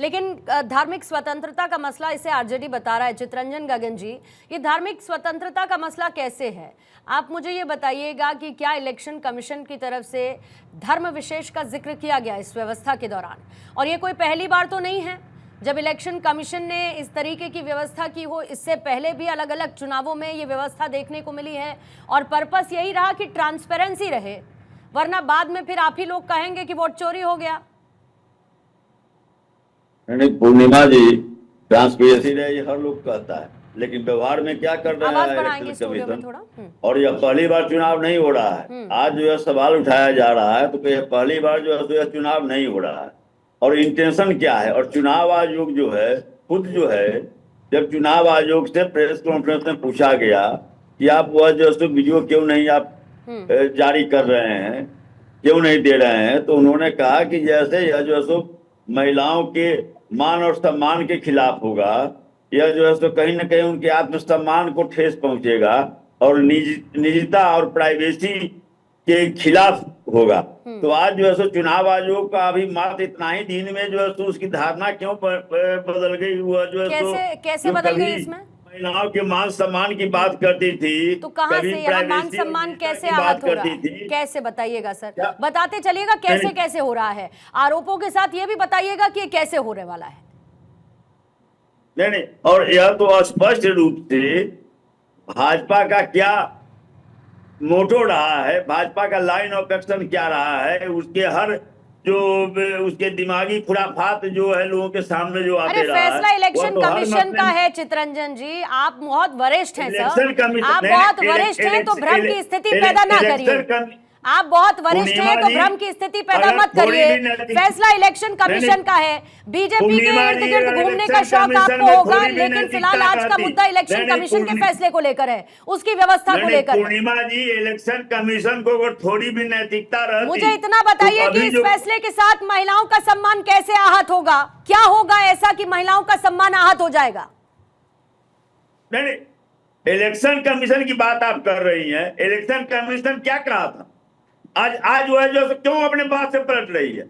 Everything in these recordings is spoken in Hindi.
लेकिन धार्मिक स्वतंत्रता का मसला, इसे आरजेडी बता रहा है। चितरंजन गगन जी, ये धार्मिक स्वतंत्रता का मसला कैसे है? आप मुझे ये बताइएगा कि क्या इलेक्शन कमीशन की तरफ से धर्म विशेष का जिक्र किया गया इस व्यवस्था के दौरान? और ये कोई पहली बार तो नहीं है जब इलेक्शन कमीशन ने इस तरीके की व्यवस्था की हो। इससे पहले भी अलग अलग चुनावों में ये व्यवस्था देखने को मिली है और पर्पस यही रहा कि ट्रांसपेरेंसी रहे, वरना बाद में फिर आप ही लोग कहेंगे कि वोट चोरी हो गया। नहीं पूर्णिमा जी, ट्रांसपेरेंसी रहे ये हर लोग कहता है, लेकिन व्यवहार में क्या कर रहा है इलेक्शन कमीशन? और यह पहली बार चुनाव नहीं हो रहा है। आज जो है सवाल उठाया जा रहा है, तो यह पहली बार जो है तो चुनाव नहीं हो रहा है। और इंटेंशन क्या है? और चुनाव आयोग जो है खुद जो है, जब चुनाव आयोग से प्रेस कॉन्फ्रेंस में पूछा गया कि आप वह जो है वीडियो क्यों नहीं आप जारी कर रहे हैं, क्यों नहीं दे रहे हैं, तो उन्होंने कहा कि जैसे यह जो है महिलाओं के मान और सम्मान के खिलाफ होगा, यह जो है कहीं ना कहीं उनके आत्मसम्मान को ठेस पहुंचेगा और निजता और प्राइवेसी के खिलाफ होगा। तो आज जो है चुनाव आयोग का अभी मात्र इतना ही दिन में जो है उसकी धारणा क्यों बदल गई? हुआ जो है कैसे बदल गई? इसमें महिलाओं के मान सम्मान की बात करती थी, तो कहां से यह मान सम्मान कैसे आहत हो रहा है? कैसे बताइएगा सर, बताते चलिएगा कैसे कैसे हो रहा है। आरोपों के साथ ये भी बताइएगा कि ये कैसे होने वाला है। नहीं, और यह तो स्पष्ट रूप से भाजपा का क्या मोटो रहा है, भाजपा का लाइन ऑफ एक्शन क्या रहा है, उसके हर जो उसके दिमागी खुराफात जो है लोगों के सामने जो आते रहा है। फैसला इलेक्शन कमीशन का है। चितरंजन जी, आप बहुत वरिष्ठ हैं सर, आप बहुत वरिष्ठ हैं, तो भ्रम की स्थिति पैदा ना करिए। आप बहुत वरिष्ठ हैं तो भ्रम की स्थिति पैदा मत करिए। फैसला इलेक्शन कमीशन का है। बीजेपी के इर्द गिर्द घूमने का शौक आपको होगा, लेकिन फिलहाल आज का मुद्दा इलेक्शन कमीशन के फैसले को लेकर है, उसकी व्यवस्था को लेकर। पूर्णिमा जी, इलेक्शन कमीशन को अगर थोड़ी भी नैतिकता रहती, मुझे इतना बताइए कि इस फैसले के साथ महिलाओं का सम्मान कैसे आहत होगा? क्या होगा ऐसा कि महिलाओं का सम्मान आहत हो जाएगा? नहीं, इलेक्शन कमीशन की बात आप कर रही हैं। इलेक्शन कमीशन क्या कहा था? आज वो है जो क्यों अपने बात से पलट रही है?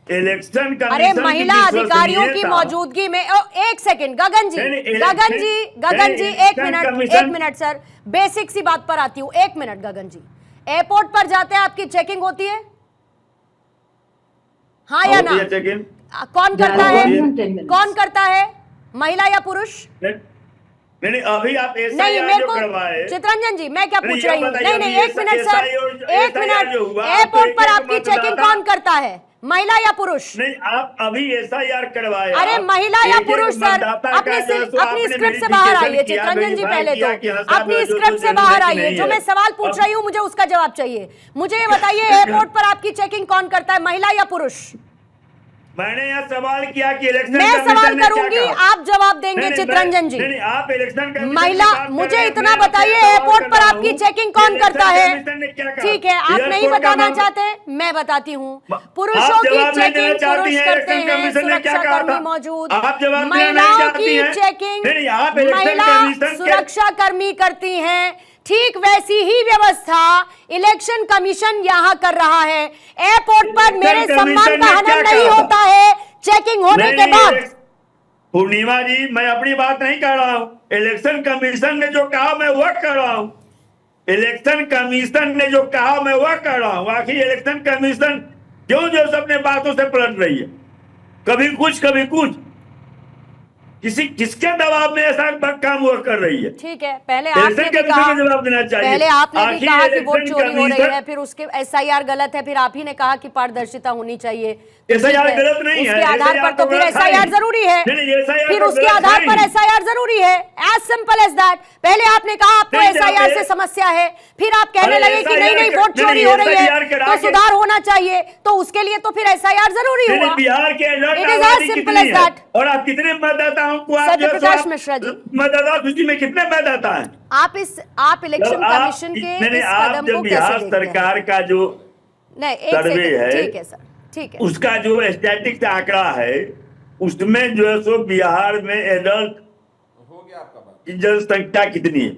इलेक्शन कमीशन, अरे महिला अधिकारियों की मौजूदगी में। एक सेकंड गगन जी, एक मिनट सर, बेसिक सी बात पर आती हूँ। एक मिनट गगन जी, एयरपोर्ट पर जाते हैं आपकी चेकिंग होती है, हाँ या ना? चेकिंग कौन करता है? कौन करता है, महिला या पुरुष? नहीं, अभी आप नहीं, मेरे को चितरंजन जी मैं क्या पूछ रही हूँ? नहीं, एक मिनट सर, एक मिनट। एयरपोर्ट पर आपकी चेकिंग कौन करता है, महिला या पुरुष? नहीं, आप अभी SIR करवाए। अरे महिला या पुरुष सर, अपनी स्क्रिप्ट से बाहर आइए। चितरंजन जी पहले तो अपनी स्क्रिप्ट से बाहर आइए। जो मैं सवाल पूछ रही हूँ मुझे उसका जवाब चाहिए। मुझे ये बताइए, एयरपोर्ट पर आपकी चेकिंग कौन करता है, महिला या पुरुष? मैंने यह सवाल किया कि इलेक्शन मैं सवाल करूंगी, आप जवाब देंगे। चितरंजन जी, आप इलेक्शन महिला, मुझे इतना बताइए, एयरपोर्ट पर आपकी चेकिंग कौन करता है? ठीक है, आप नहीं बताना चाहते, मैं बताती हूँ। पुरुषों की चेकिंग पुरुष करते हैं, सुरक्षाकर्मी मौजूद। महिलाओं की चेकिंग महिला सुरक्षाकर्मी करती हैं। ठीक वैसी ही व्यवस्था इलेक्शन कमीशन यहाँ कर रहा है। एयरपोर्ट पर मेरे सम्मान का हनन नहीं होता है चेकिंग होने के बाद। पूर्णिमा जी, मैं अपनी बात नहीं कर रहा हूँ। इलेक्शन कमीशन ने जो कहा मैं वह कर रहा हूँ। इलेक्शन कमीशन ने जो कहा मैं वह कर रहा हूँ। आखिर इलेक्शन कमीशन क्यों जो अपने बातों से पलट रही है? कभी कुछ कभी कुछ, किसके दबाव में ऐसा काम वो कर रही है? ठीक है, पहले आपने भी कहा, कि वोट चोरी हो रही है, फिर उसके SIR गलत है, फिर आप ही ने कहा कि पारदर्शिता होनी चाहिए। SIR गलत नहीं है, उसके आधार पर तो फिर SIR जरूरी है, फिर उसके आधार पर SIR जरूरी है। As simple as that. पहले आपने कहा आपको SIR से समस्या है, फिर आप कहने लगे कि नहीं वोट चोरी हो रही है तो सुधार होना चाहिए, तो उसके लिए तो फिर SIR जरूरी हुआ। बिहार के it is as simple as that. और आप कितने मतदाता सत्यप्रकाश मिश्रा जी, मतदाता सूची में कितने मतदाता हैं? आप इलेक्शन कमीशन के इस कदम को कैसे बिहार सरकार का जो सर्वे है, ठीक है सर, ठीक है, उसका जो स्टैटिस्टिक्स आंकड़ा है, उसमें जो है सो बिहार में एडल्ट की जनसंख्या कितनी है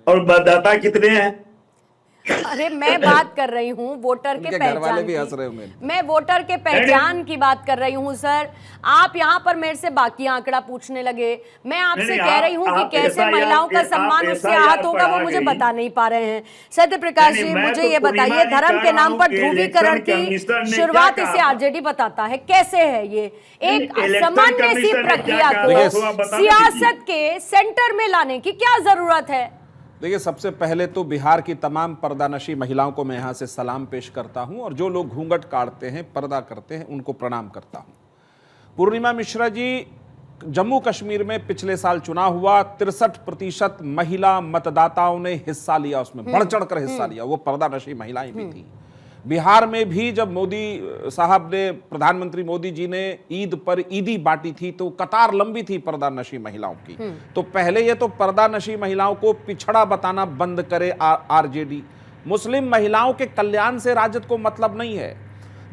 और मतदाता कितने हैं? अरे मैं बात कर रही हूँ वोटर के पहचान भी हंस रहे होंगे। मैं वोटर के पहचान की बात कर रही हूँ सर। आप यहाँ पर मेरे से बाकी आंकड़ा पूछने लगे। मैं आपसे कह रही हूँ कि कैसे महिलाओं का सम्मान उससे आहत होगा वो मुझे बता नहीं पा रहे हैं। सत्य प्रकाश जी मुझे ये बताइए, धर्म के नाम पर ध्रुवीकरण की शुरुआत इसे आरजेडी बताता है, कैसे है ये? एक सामान्य सी प्रक्रिया को सियासत के सेंटर में लाने की क्या जरूरत है? देखिए, सबसे पहले तो बिहार की तमाम पर्दानशी महिलाओं को मैं यहाँ से सलाम पेश करता हूँ, और जो लोग घूंघट काटते हैं, पर्दा करते हैं, उनको प्रणाम करता हूँ। पूर्णिमा मिश्रा जी, जम्मू कश्मीर में पिछले साल चुनाव हुआ, 63% महिला मतदाताओं ने हिस्सा लिया, उसमें बढ़ चढ़ कर हिस्सा लिया, वो पर्दानशी महिलाएं भी थी। बिहार में भी जब मोदी साहब ने, प्रधानमंत्री मोदी जी ने ईद पर ईदी बांटी थी तो कतार लंबी थी पर्दानशी महिलाओं की। तो पहले ये तो पर्दानशी महिलाओं को पिछड़ा बताना बंद करे आरजेडी। मुस्लिम महिलाओं के कल्याण से राजद को मतलब नहीं है।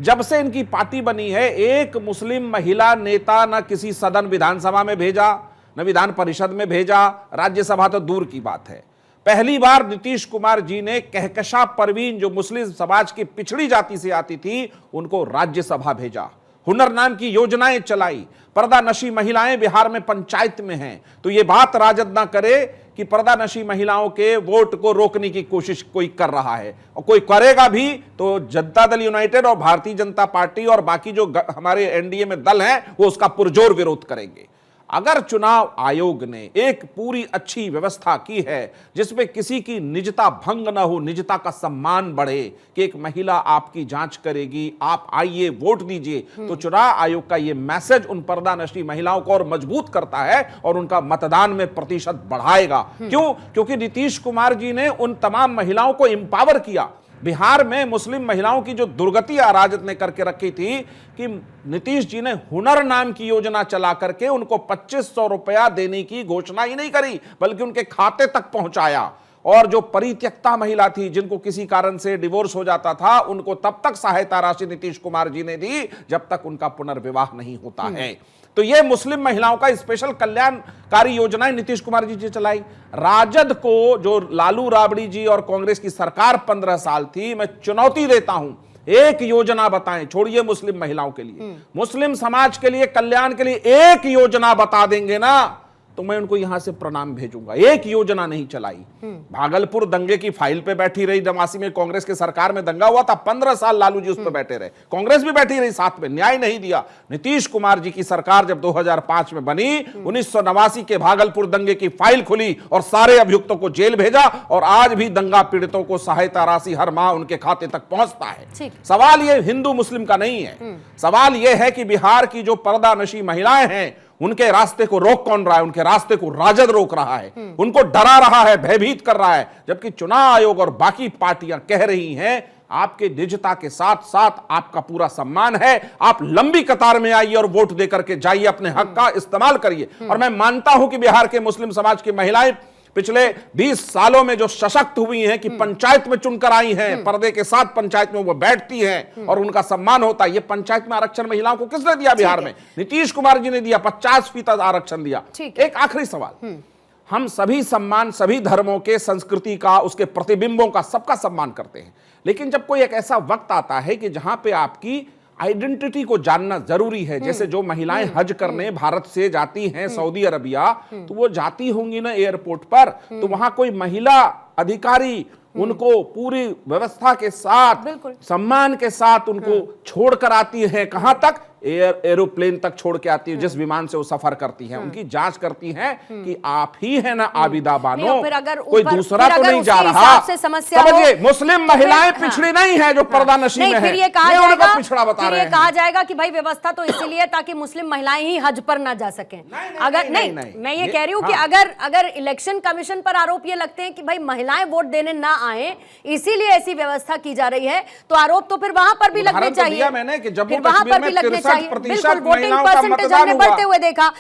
जब से इनकी पार्टी बनी है, एक मुस्लिम महिला नेता न किसी सदन विधानसभा में भेजा, न विधान परिषद में भेजा, राज्यसभा तो दूर की बात है। पहली बार नीतीश कुमार जी ने कहकशा परवीन, जो मुस्लिम समाज की पिछड़ी जाति से आती थी, उनको राज्यसभा भेजा। हुनर नाम की योजनाएं चलाई। पर्दानशी महिलाएं बिहार में पंचायत में हैं। तो ये बात राजद ना करे कि पर्दानशी महिलाओं के वोट को रोकने की कोशिश कोई कर रहा है, और कोई करेगा भी तो जनता दल यूनाइटेड और भारतीय जनता पार्टी और बाकी जो हमारे एनडीए में दल हैं वो उसका पुरजोर विरोध करेंगे। अगर चुनाव आयोग ने एक पूरी अच्छी व्यवस्था की है जिसमें किसी की निजता भंग न हो, निजता का सम्मान बढ़े, कि एक महिला आपकी जांच करेगी, आप आइए वोट दीजिए, तो चुनाव आयोग का ये मैसेज उन पर्दानशी महिलाओं को और मजबूत करता है और उनका मतदान में प्रतिशत बढ़ाएगा। क्यों? क्योंकि नीतीश कुमार जी ने उन तमाम महिलाओं को एम्पावर किया। बिहार में मुस्लिम महिलाओं की जो दुर्गति राजद ने करके रखी थी कि नीतीश जी ने हुनर नाम की योजना चला करके उनको 2500 रुपया देने की घोषणा ही नहीं करी, बल्कि उनके खाते तक पहुंचाया। और जो परित्यक्ता महिला थी, जिनको किसी कारण से डिवोर्स हो जाता था, उनको तब तक सहायता राशि नीतीश कुमार जी ने दी जब तक उनका पुनर्विवाह नहीं होता है। तो ये मुस्लिम महिलाओं का स्पेशल कल्याणकारी योजनाएं नीतीश कुमार जी ने चलाई। राजद को, जो लालू राबड़ी जी और कांग्रेस की सरकार 15 साल थी, मैं चुनौती देता हूं, एक योजना बताएं, छोड़िए मुस्लिम महिलाओं के लिए, मुस्लिम समाज के लिए, कल्याण के लिए एक योजना बता देंगे ना, तो मैं उनको यहां से प्रणाम भेजूंगा। एक योजना नहीं चलाई। भागलपुर दंगे की फाइल पे बैठी रही, नवासी में कांग्रेस की सरकार में दंगा हुआ था, 15 साल लालू जी उस पर बैठे रहे, कांग्रेस भी बैठी रही साथ में, न्याय नहीं दिया। नीतीश कुमार जी की सरकार जब 2005 में बनी, 1989 के भागलपुर दंगे की फाइल खुली और सारे अभियुक्तों को जेल भेजा, और आज भी दंगा पीड़ितों को सहायता राशि हर माह उनके खाते तक पहुंचता है। सवाल ये हिंदू मुस्लिम का नहीं है, सवाल यह है कि बिहार की जो पर्दानशी महिलाएं हैं, उनके रास्ते को रोक कौन रहा है? उनके रास्ते को राजद रोक रहा है, उनको डरा रहा है, भयभीत कर रहा है। जबकि चुनाव आयोग और बाकी पार्टियां कह रही हैं आपके निजता के साथ साथ आपका पूरा सम्मान है, आप लंबी कतार में आइए और वोट देकर के जाइए, अपने हक का इस्तेमाल करिए। और मैं मानता हूं कि बिहार के मुस्लिम समाज की महिलाएं पिछले 20 सालों में जो सशक्त हुई हैं कि पंचायत में चुनकर आई हैं, पर्दे के साथ पंचायत में वो बैठती हैं और उनका सम्मान होता है। ये पंचायत में आरक्षण महिलाओं को किसने दिया? बिहार में नीतीश कुमार जी ने दिया, 50% आरक्षण दिया। एक आखिरी सवाल, हम सभी सम्मान, सभी धर्मों के, संस्कृति का, उसके प्रतिबिंबों का, सबका सम्मान करते हैं, लेकिन जब कोई एक ऐसा वक्त आता है कि जहां पे आपकी आइडेंटिटी को जानना जरूरी है, जैसे जो महिलाएं हज करने भारत से जाती हैं सऊदी अरबिया, तो वो जाती होंगी ना एयरपोर्ट पर, तो वहां कोई महिला अधिकारी उनको पूरी व्यवस्था के साथ, सम्मान के साथ उनको छोड़कर आती है। कहां तक? एरोप्लेन तक छोड़ के आती है, जिस विमान से वो सफर करती है। उनकी जांच करती है कि आप ही है ना आबिदा बानो, कोई दूसरा तो नहीं जा रहा। समझिए, मुस्लिम महिलाएं पिछड़ी नहीं है जो पर्दानशी में है, फिर ये कहा जाएगा कि भाई व्यवस्था तो इसीलिए ताकि मुस्लिम महिलाएं ही हज पर ना जा सकें। अगर नहीं, मैं ये कह रही हूँ कि अगर इलेक्शन कमीशन पर आरोप ये लगते हैं कि भाई महिलाएं वोट देने ना आए, इसीलिए ऐसी व्यवस्था की जा रही है, तो आरोप तो फिर वहां पर भी लगने चाहिए। मैंने कि जम्मू वहां पर भी लगने चाहिए। बिल्कुल, वोटिंग परसेंटेज हमने बढ़ते हुए देखा।